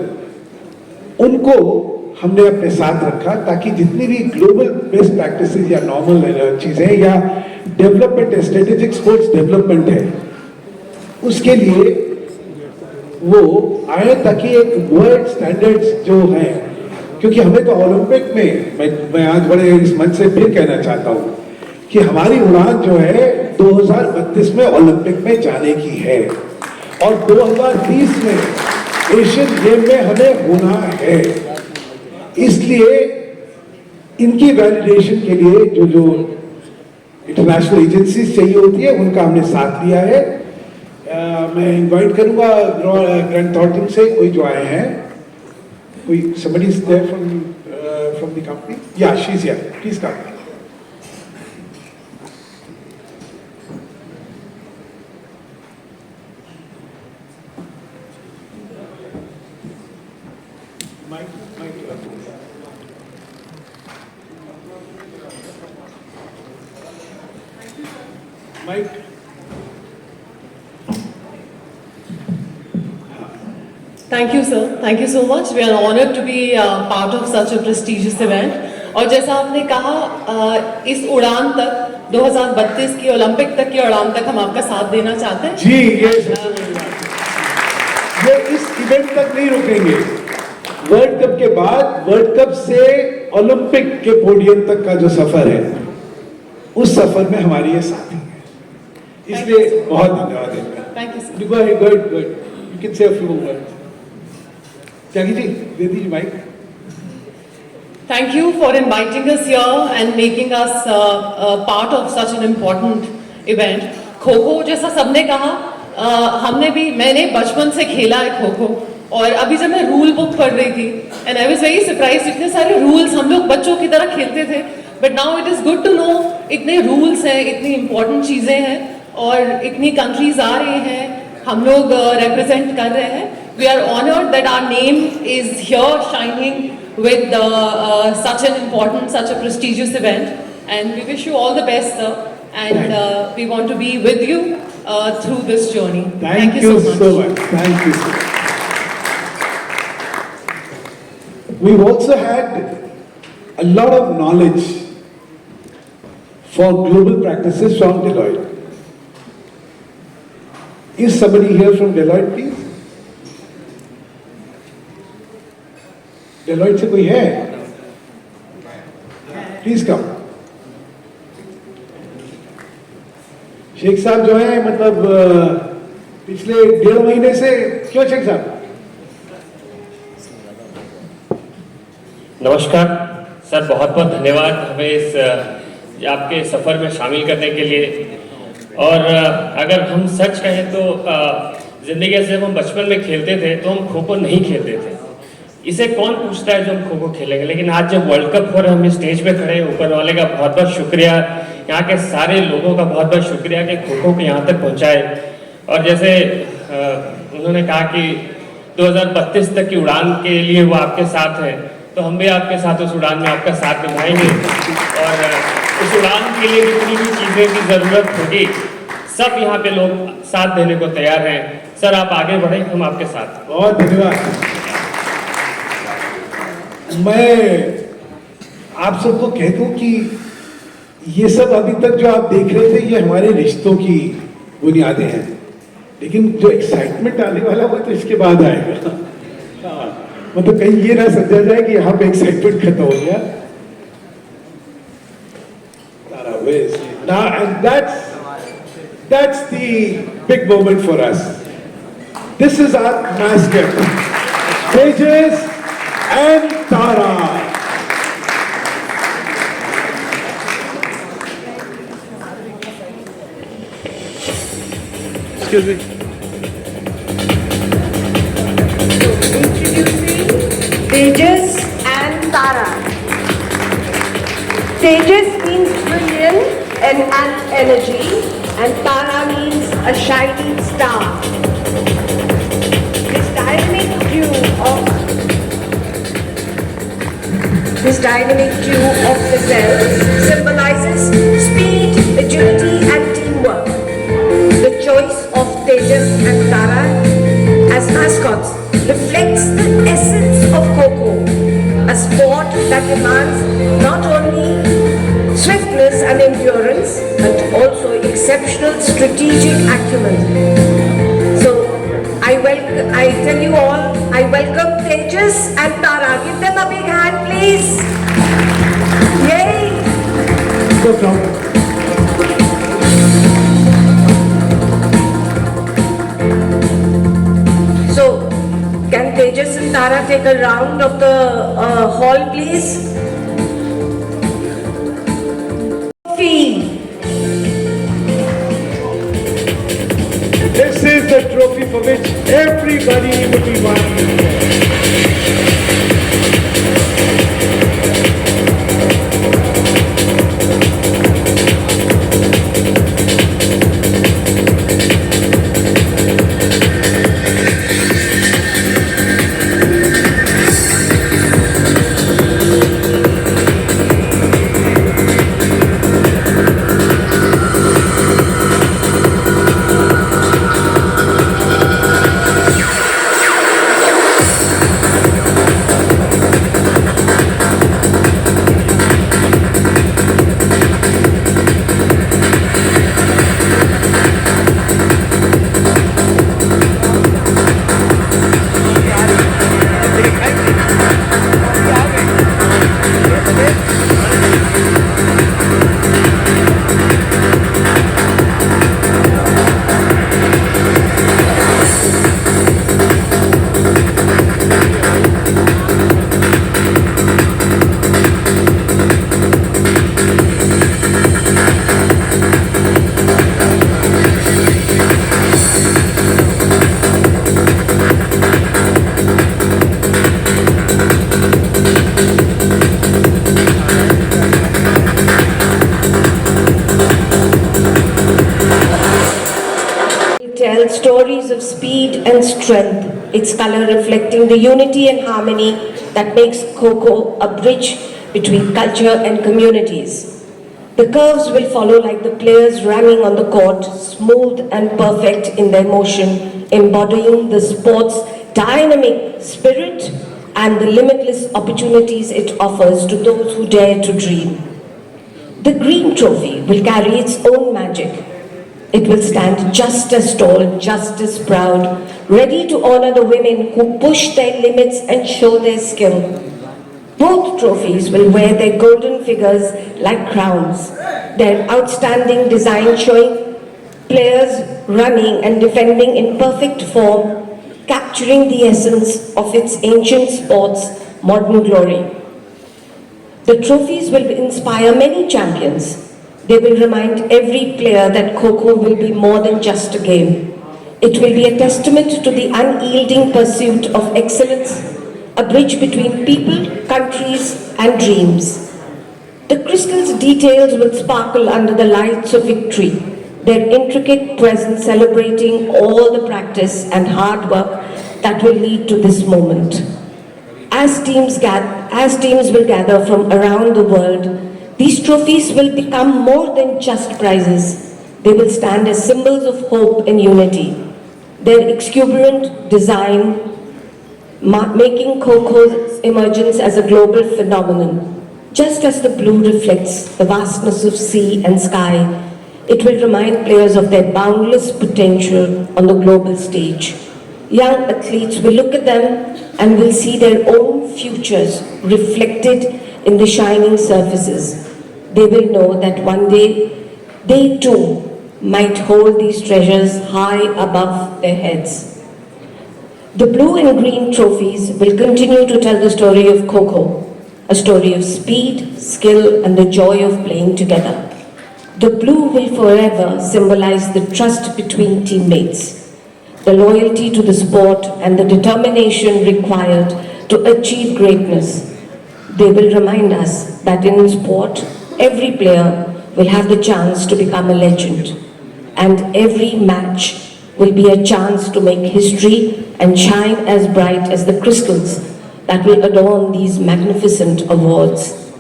उनको हमने अपने साथ रखा ताकि जितनी भी ग्लोबल बेस्ट प्रैक्टिसेस या नॉर्मल चीजें या डेवलपमेंट है, स्ट्रेटेजिक स्पोर्ट्स डेवलपमेंट है, उसके लिए वो आए ताकि एक वर्ल्ड स्टैंडर्ड्स जो है, क्योंकि हमें तो ओलंपिक में मैं आज बड़े इस मंच से फिर कहना चाहता हूँ कि हमारी उड़ान जो है 2032 में ओलंपिक में जाने की है, और 2030 में एशियन गेम में हमें होना है। इसलिए इनकी वैलिडेशन के लिए जो जो इंटरनेशनल एजेंसीज चाहिए होती है उनका हमने साथ लिया है। मैं इनवाइट करूंगा ग्रैंट थॉर्टन से कोई जो आए हैं, कोई somebody is there from the company? Yeah, she's here. Please come. Mike. Thank you, sir. Thank you so much. We are honored to be part of such a prestigious event. और जैसा आपने कहा, इस उड़ान तक 2032 की ओलंपिक तक की उड़ान तक हम आपका साथ देना चाहते हैं। जी, ये इस इवेंट तक नहीं रुकेंगे। वर्ल्ड कप के बाद, वर्ल्ड कप से ओलंपिक के पोडियम तक का जो सफर है, उस सफर में हमारी ये साथी है, इसलिए बहुत धन्यवाद इनका। Thank you, sir. Good. You can say a few words. Tyagi ji, दे दीजिए mic. Thank you for inviting us here and making us part of such an important event. Kho kho जैसा सबने कहा, मैंने बचपन से खेला है खो-खो, और अभी जब मैं रूल बुक पढ़ रही थी and I was very surprised, इतने सारे रूल्स हम लोग बच्चों की तरह खेलते थे, but now it is good to know इतने रूल्स हैं, इतनी important चीज़ें हैं, और इतनी कंट्रीज आ रही हैं, हम लोग रिप्रेजेंट कर रहे हैं। We are honored that our name is here shining with such an important, such a prestigious event, and we wish you all the best, sir, and we want to be with you through this journey. Thank you so much. Thank you so much. We've also had a lot of knowledge for global practices from Deloitte. Is somebody here from Deloitte, please? Deloitte से कोई है? Please come. Sheikh साहब जो है, मतलब पिछले 1.5 महीने से, क्यों शेख साहब? नमस्कार सर, बहुत बहुत धन्यवाद हमें इस आपके सफ़र में शामिल करने के लिए। और अगर हम सच कहें तो ज़िंदगी से जब हम बचपन में खेलते थे तो हम खो खो नहीं खेलते थे। इसे कौन पूछता है जो हम खो खो खेलेंगे, लेकिन आज जब वर्ल्ड कप हो रहा है, हम स्टेज पे खड़े हैं, ऊपर वाले का बहुत बहुत शुक्रिया, यहाँ के सारे लोगों का बहुत बहुत शुक्रिया कि खो खो को यहाँ तक पहुँचाए। और जैसे उन्होंने कहा कि 2032 तक की उड़ान के लिए वो आपके साथ हैं, तो हम भी आपके साथ उस उड़ान में आपका साथ निभाएंगे। और उस उड़ान के लिए जितनी भी चीज़ें की ज़रूरत होगी, सब यहाँ पे लोग साथ देने को तैयार हैं। सर आप आगे बढ़ें, हम आपके साथ। बहुत धन्यवाद। मैं आप सबको कह दूं कि ये सब अभी तक जो आप देख रहे थे, ये हमारे रिश्तों की बुनियादें हैं, लेकिन जो एक्साइटमेंट आने वाला वो तो इसके बाद आएगा। मतलब कहीं ये ना समझा जाए कि यहाँ पे एक्साइटमेंट खत्म हो गया। Now, and that's the big moment for us. This is our mascot, Tejas and Tara. Excuse me. Tejas and Tara. Tejas means brilliant and energy, and Tara means a shining star. This dynamic duo of gazelles symbolizes speed, agility, and teamwork. The choice of Tejas and Tara as mascots reflects the essence of Kho-Kho, a sport that demands not only swiftness and endurance, but also exceptional strategic acumen. So, I tell you all, I welcome Tejas and Tara. Give them a big hand, please. Yay! No problem. So, can Tejas and Tara take a round of the hall, please? This is the trophy for which everybody would be vying for. Tells stories of speed and strength, its color reflecting the unity and harmony that makes Kho-Kho a bridge between culture and communities. The curves will follow like the players running on the court, smooth and perfect in their motion, embodying the sport's dynamic spirit and the limitless opportunities it offers to those who dare to dream. The green trophy will carry its own magic. It will stand just as tall, just as proud, ready to honor the women who push their limits and show their skill. Both trophies will wear their golden figures like crowns, their outstanding design showing players running and defending in perfect form, capturing the essence of its ancient sport's modern glory. The trophies will inspire many champions. They will remind every player that Kho-Kho will be more than just a game. It will be a testament to the unyielding pursuit of excellence, a bridge between people, countries and dreams. The crystal's details will sparkle under the lights of victory, their intricate presence celebrating all the practice and hard work that will lead to this moment. As teams will gather from around the world, these trophies will become more than just prizes. They will stand as symbols of hope and unity. Their exuberant design making Kho-Kho's emergence as a global phenomenon. Just as the blue reflects the vastness of sea and sky, it will remind players of their boundless potential on the global stage. Young athletes will look at them and will see their own futures reflected in the shining surfaces. They will know that one day they too might hold these treasures high above their heads. The blue and green trophies will continue to tell the story of Kho-Kho, a story of speed, skill and the joy of playing together. The blue will forever symbolize the trust between teammates, the loyalty to the sport and the determination required to achieve greatness. They will remind us that in sport, every player will have the chance to become a legend, and every match will be a chance to make history and shine as bright as the crystals that will adorn these magnificent awards.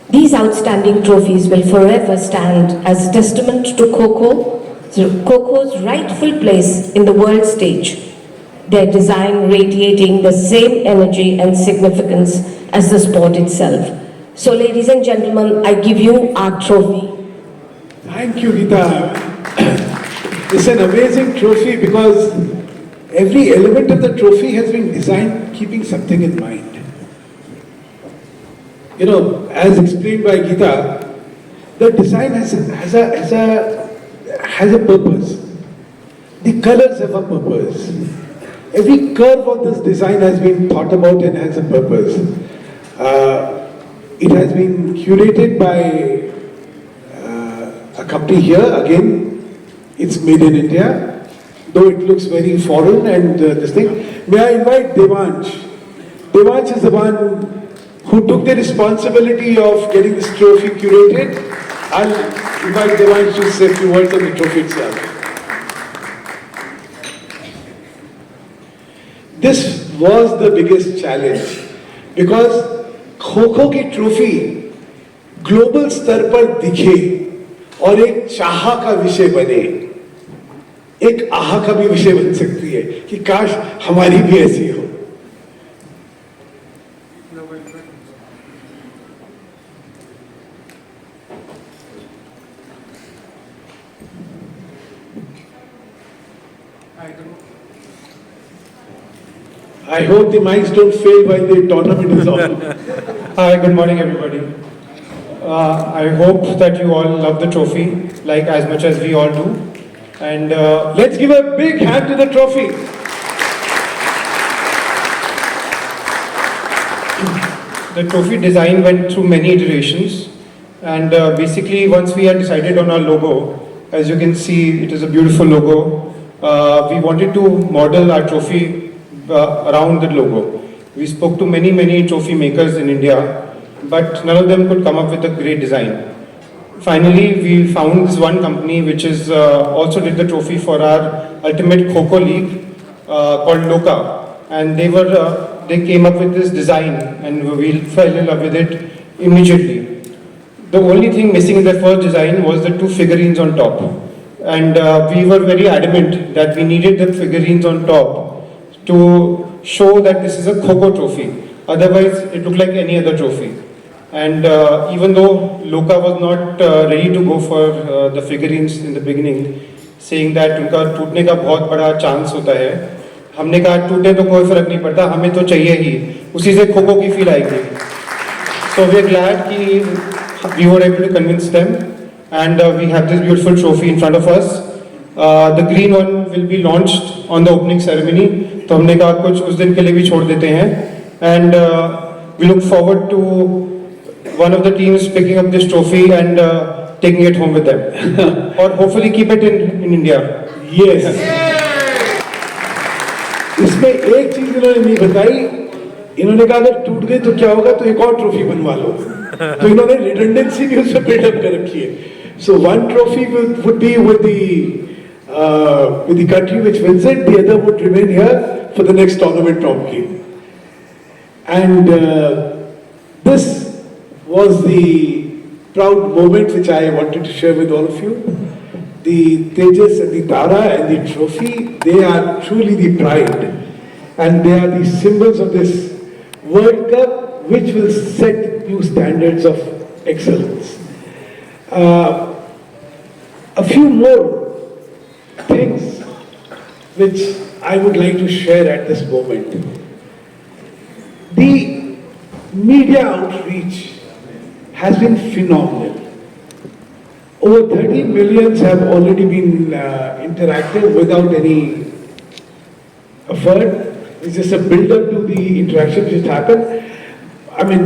These outstanding trophies will forever stand as a testament to Kho-Kho's rightful place in the world stage, their design radiating the same energy and significance as the sport itself. So ladies and gentlemen, I give you our trophy. Thank you, Geeta. It's an amazing trophy because every element of the trophy has been designed keeping something in mind. You know, as explained by Geeta, the design has a purpose. The colors have a purpose. Every curve of this design has been thought about and has a purpose. It has been curated by a company here. Again, it's made in India, though it looks very foreign and this thing. May I invite Devansh? Devansh is the one who took the responsibility of getting this trophy curated. I'll invite Devansh to say a few words on the trophy itself. This was the biggest challenge because kho-kho की trophy global स्तर पर दिखे और एक चाह का विषय बने, एक आह का भी विषय बन सकती है कि काश हमारी भी ऐसी हो। I hope the mics don't fail while the tournament is on. Hi, good morning everybody. I hope that you all love the trophy like as much as we all do. And let's give a big hand to the trophy. The trophy design went through many iterations, and basically once we had decided on our logo, as you can see it is a beautiful logo, we wanted to model our trophy around the logo. We spoke to many trophy makers in India, but none of them could come up with a great design. Finally, we found this one company which is also did the trophy for our ultimate Kho-Kho league called Loka, and they came up with this design and we fell in love with it immediately. The only thing missing in the first design was the two figurines on top, and we were very adamant that we needed the figurines on top to show that this is a Kho-Kho trophy. Otherwise, it looked like any other trophy. And even though Loka was not ready to go for the figurines in the beginning, saying that उनका टूटने का बहुत बड़ा chance होता है, हमने कहा टूटे तो कोई फर्क नहीं पड़ता, हमें तो चाहिए ही, उसी से खो-खो की फील आएगी. So we are glad कि we were able to convince them, and we have this beautiful trophy in front of us. The green one will be launched on the opening ceremony. तो हमने कहा कुछ उस दिन के लिए भी छोड़ देते हैं, and we look forward to one of the teams picking up this trophy and taking it home with them, or hopefully keep it in India. Yes. इसमें एक चीज इन्होंने नहीं बताई, इन्होंने कहा अगर टूट गई तो क्या होगा, तो एक और ट्रॉफी बनवा लो। तो इन्होंने रिडंडेंसी भी उसमें बिल्डअप कर रखी है। So one trophy would be with the country which wins it, the other would remain here for the next tournament probably. And this was the proud moment which I wanted to share with all of you. The Tejas and the Tara and the trophy, they are truly the pride, and they are the symbols of this World Cup, which will set new standards of excellence. A few more things which I would like to share at this moment. The media outreach has been phenomenal. Over 30 millions have already been interactive without any effort. It's just a build-up to the interactions which happen. I mean,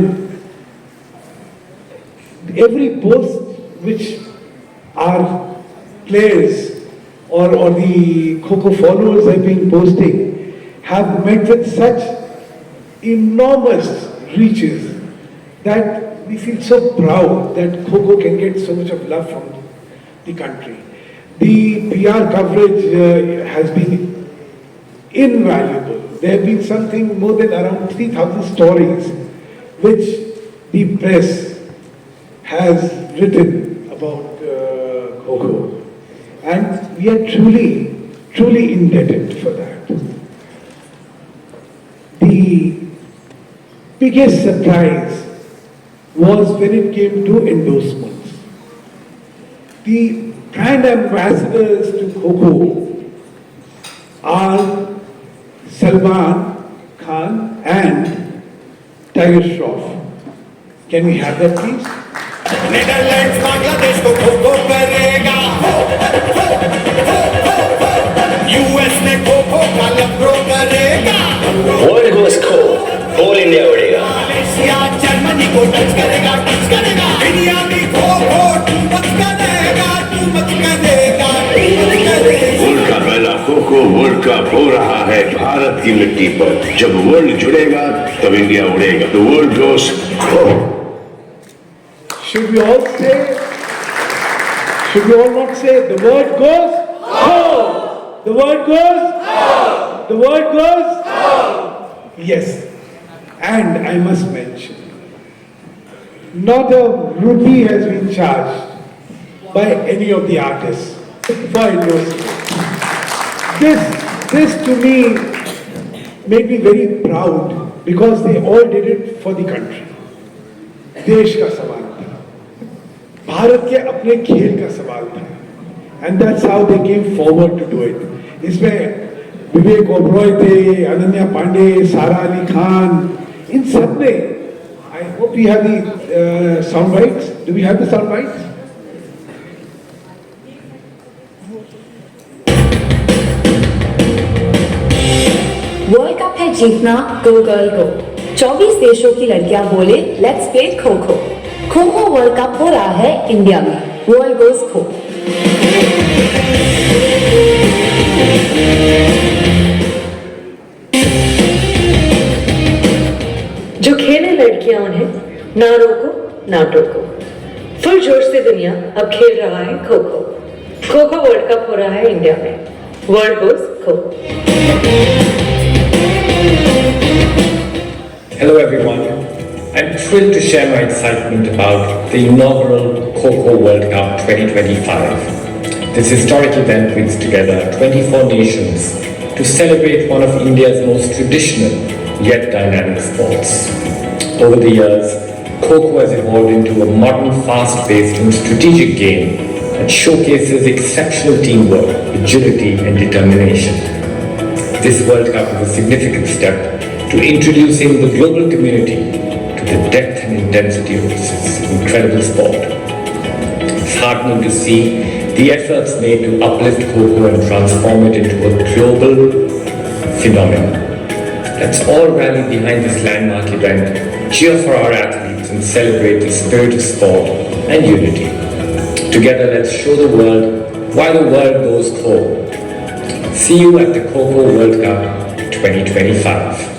every post which our players or the Kho-Kho followers have been posting have met with such enormous reaches that we feel so proud that Kho-Kho can get so much of love from the country. The PR coverage has been invaluable. There have been something more than around 3,000 stories which the press has written about Kho-Kho. And we are truly, truly indebted for that. The biggest surprise was when it came to endorsements. The brand ambassadors to Kho-Kho are Salman Khan and Tiger Shroff. Can we have that, please? Netherlands Bangladesh को खो-खो करेगा, US ने खो-खो का लफ्रो करेगा, world गोस खो, all India उड़ेगा, Malaysia Germany को touch करेगा, India भी खो-खो टू मच करेगा, वर्ल्ड का पहला खो-खो वर्ल्ड कप हो रहा है भारत की मिट्टी पर। जब वर्ल्ड जुड़ेगा तब इंडिया उड़ेगा। द वर्ल्ड गोस खो। Should we all not say, the word goes, Ho! The word goes, Ho! The word goes, Ho! Yes. And I must mention, not a rupee has been charged by any of the artists for endorsement. This to me made me very proud because they all did it for the country. देश का सवाल था, भारत के अपने खेल का सवाल था, and that's how they came forward to do it. इसमें विवेक ओबरॉय थे, अनन्या पांडे, सारा अली खान, इन सब ने, I hope we have the sound bites. Do we have the sound bites? World cup है जीतना, गो गर्ल गो। 24 देशों की लड़कियां बोले let's play kho kho. Kho kho world cup हो रहा है इंडिया में, वर्ल्ड गोस खो। जो खेले लड़कियां उन्हें ना रोको ना टोको। फुल जोश से दुनिया अब खेल रहा है खो-खो। खो-खो वर्ल्ड कप हो रहा है इंडिया में, वर्ल्ड गोस खो। Hello everyone, I'm thrilled to share my excitement about the inaugural Kho-Kho World Cup 2025. This historic event brings together 24 nations to celebrate one of India's most traditional yet dynamic sports. Over the years, Kho-Kho has evolved into a modern, fast-paced and strategic game that showcases exceptional teamwork, agility and determination. This World Cup is a significant step to introducing the global community to the depth and intensity of this incredible sport. It's heartening to see the efforts made to uplift Kho-Kho and transform it into a global phenomenon. Let's all rally behind this landmark event, cheer for our athletes and celebrate the spirit of sport and unity. Together, let's show the world why the world goes Coco. See you at the Coco World Cup 2025.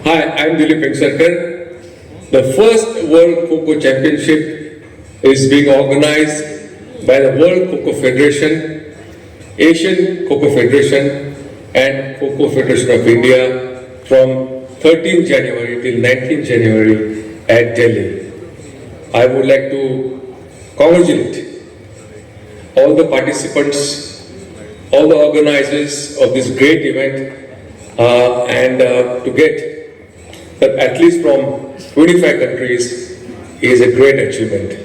Hi, I'm Dilip Vengsarkar. The first World Coco Championship is being organized by the World Coco Federation, Asian Coco Federation and Coco Federation of India from 13 January till 19 January at Delhi. I would like to congratulate all the participants, all the organizers of this great event and to get that at least from 25 countries is a great achievement.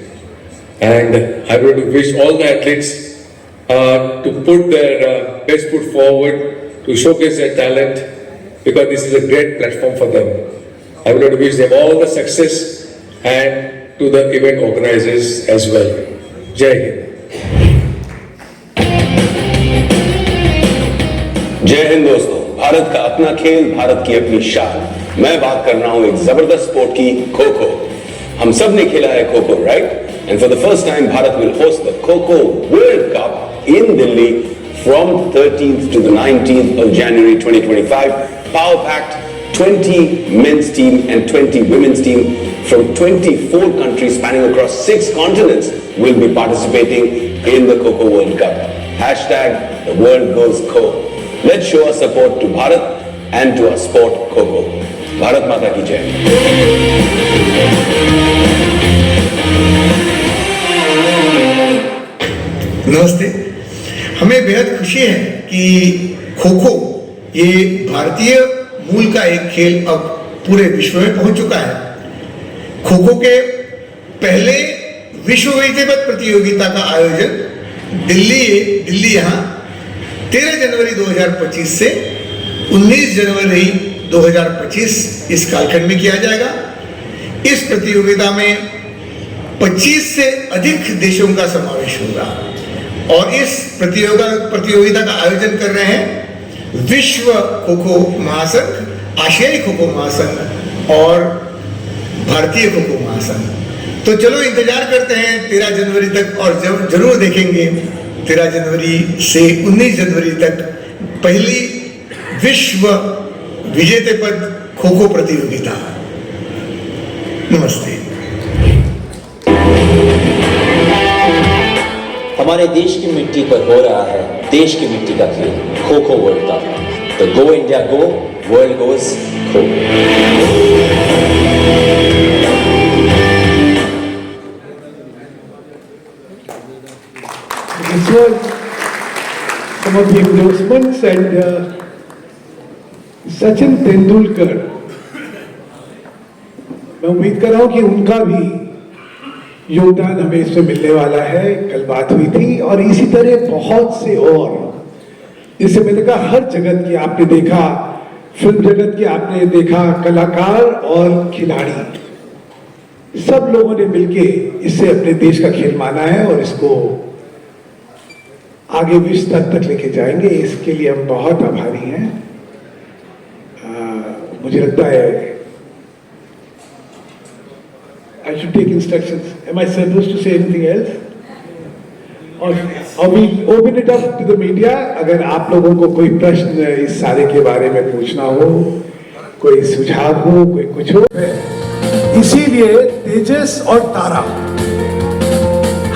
And I would wish all the athletes to put their best foot forward, to showcase their talent, because this is a great platform for them. I would wish them all the success and to the event organizers as well. Jai Hind. जय हिंद दोस्तों, भारत का अपना खेल, भारत की अपनी शान। मैं बात कर रहा हूं एक जबरदस्त स्पोर्ट की, खो खो। हम सब ने खेला है kho kho, right? And for the first time Bharat will host the kho kho world cup in Delhi from 13th to the 19th of January 2025. Power packed 20 men's team and 20 women's team from 24 countries spanning across 6 continents will be participating in the Coco World Cup. Hashtag the world goes Kho. Let's show our support to Bharat and to our sport Coco. Bharat Mata ki jai. नमस्ते। हमें बेहद खुशी है कि खो खो ये भारतीय मूल का एक खेल अब पूरे विश्व में पहुंच चुका है। खो खो के पहले विश्व विजेता प्रतियोगिता का आयोजन दिल्ली यहाँ 13 जनवरी 2025 से 19 जनवरी 2025 इस कालखंड में किया जाएगा। इस प्रतियोगिता में 25 से अधिक देशों का समावेश होगा और इस प्रतियोगिता का आयोजन कर रहे हैं विश्व खो खो महासंघ, आशियाई खो खो महासंघ और भारतीय खो खो महासंघ। तो चलो इंतजार करते हैं 13 जनवरी तक और जरूर देखेंगे 13 जनवरी से 19 जनवरी तक पहली विश्व विजेता पद खो खो प्रतियोगिता। नमस्ते। हमारे देश की मिट्टी पर हो रहा है देश की मिट्टी का खेल, खो खो वर्ल्ड कप। तो गो इंडिया गो, वर्ल्ड गोज खो। This was some of the endorsements and Sachin Tendulkar, मैं उम्मीद कर रहा हूं कि उनका भी योगदान हमें इसमें मिलने वाला है। कल बात हुई थी और इसी तरह बहुत से और, जैसे मैंने कहा हर जगत की आपने देखा, फिल्म जगत की आपने देखा, कलाकार और खिलाड़ी सब लोगों ने मिलके इससे अपने देश का खेल माना है और इसको आगे विश्व स्तर तक लेके जाएंगे। इसके लिए हम बहुत आभारी हैं। मुझे लगता है I should take instructions. Am I supposed to say anything else? और we open it up to the media. अगर आप लोगों को कोई प्रश्न इस सारे के बारे में पूछना हो, कोई सुझाव हो, कोई कुछ हो, इसीलिए तेजस और तारा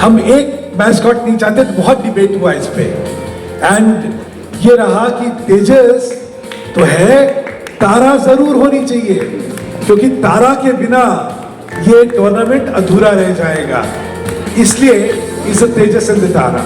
हम एक मैस्कॉट नहीं चाहते। तो बहुत डिबेट हुआ इस पे एंड ये रहा कि तेजस तो है, तारा जरूर होनी चाहिए क्योंकि तारा के बिना ये टूर्नामेंट अधूरा रह जाएगा। इसलिए इस तेजस एंड तारा।